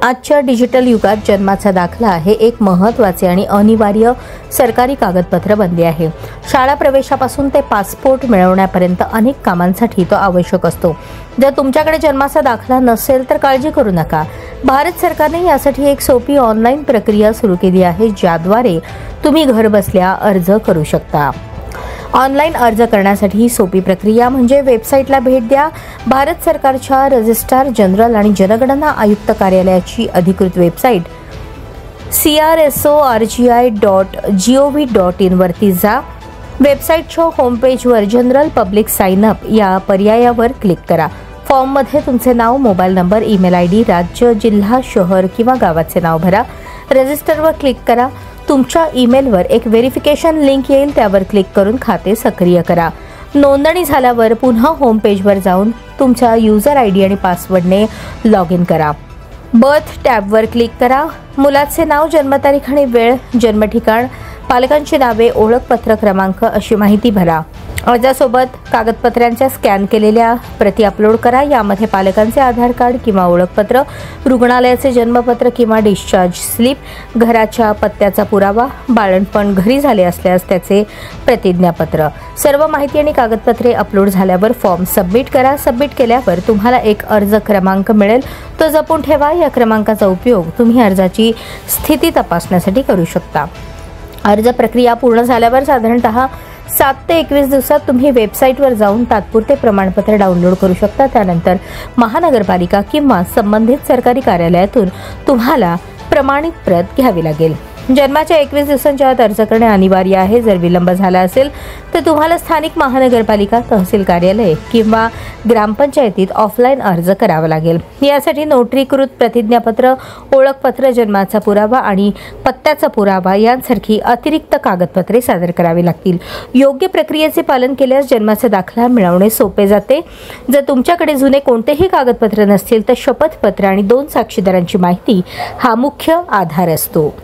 आजच्या डिजिटल युगात जन्माचा दाखला हे एक महत्त्वाचे आणि अनिवार्य सरकारी कागदपत्र बनले आहे। शाळा प्रवेशापासून ते पासपोर्ट मिळवण्यापर्यंत अनेक कामांसाठी तो आवश्यक असतो। जर तुमच्याकडे जन्माचा दाखला नसेल तर काळजी करू नका। भारत सरकारने यासाठी एक सोपी ऑनलाईन प्रक्रिया सुरू केली आहे, ज्याद्वारे तुम्ही घरबसल्या अर्ज करू शकता। ऑनलाईन अर्ज करण्यासाठी ही सोपी प्रक्रिया म्हणजे वेबसाईटला भेट द्या। भारत सरकारच्या रजिस्ट्रार जनरल आणि जनगणना आयुक्त कार्यालयाची अधिकृत वेबसाईट crsorgi.gov.in वरती जा। वेबसाईटच्या होम पेजवर जनरल पब्लिक साइन अप या पर्यायावर क्लिक करा। फॉर्ममध्ये तुमचे नाव, मोबाईल नंबर, ईमेल आयडी, राज्य, जिल्हा, शहर किंवा गावाचे नाव भरा। रजिस्टरवर क्लिक करा। तुमच्या ईमेलवर एक व्हेरिफिकेशन लिंक येईल, त्यावर क्लिक करून खाते सक्रिय करा। नोंदणी झाल्यावर पुन्हा होम पेजवर जाऊन तुमच्या युजर आयडी आणि पासवर्डने लॉग इन करा। बर्थ टॅबवर क्लिक करा। मुलाचे नाव, जन्मतारीख आणि वेळ, जन्मठिकाण, पालकांची नावे, ओळखपत्र क्रमांक अशी माहिती भरा। अर्जासोबत कागदपत्रांच्या स्कॅन केलेल्या प्रती अपलोड करा। यामध्ये पालकांचे आधार कार्ड किंवा ओळखपत्र, रुग्णालयाचे जन्मपत्र किंवा डिस्चार्ज स्लिप, घराच्या पत्त्याचा पुरावा, बाळंतपण घरी झाले असल्यास त्याचे प्रतिज्ञापत्र, सर्व माहिती आणि कागदपत्रे अपलोड झाल्यावर फॉर्म सबमिट करा। सबमिट केल्यावर तुम्हाला एक अर्ज क्रमांक मिळेल, तो जपून ठेवा। या क्रमांकाचा उपयोग तुम्ही अर्जाची स्थिती तपासण्यासाठी करू शकता। अर्ज प्रक्रिया पूर्ण झाल्यावर साधारणतः 7 ते 21 दिवसात तुम्ही वेबसाईटवर जाऊन तात्पुरते प्रमाणपत्र डाउनलोड करू शकता। त्यानंतर महानगरपालिका किंवा संबंधित सरकारी कार्यालयातून तुम्हाला प्रमाणित प्रत घ्यावी लागेल। जन्माच्या 21 दिवसांच्या आत अर्ज करणे अनिवार्य आहे। जर विलंब झाला असेल तर तुम्हाला स्थानिक महानगरपालिका, तहसील कार्यालय किंवा ग्रामपंचायतीत ऑफलाईन अर्ज करावा लागेल। यासाठी नोटरीकृत प्रतिज्ञापत्र, ओळखपत्र, जन्माचा पुरावा आणि पत्त्याचा पुरावा यांसारखी अतिरिक्त कागदपत्रे सादर करावी लागतील। योग्य प्रक्रियेचे पालन केल्यास जन्माचा दाखला मिळवणे सोपे जाते। जर तुमच्याकडे जुने कोणतेही कागदपत्र नसतील तर शपथपत्र आणि 2 साक्षीदारांची माहिती हा मुख्य आधार असतो।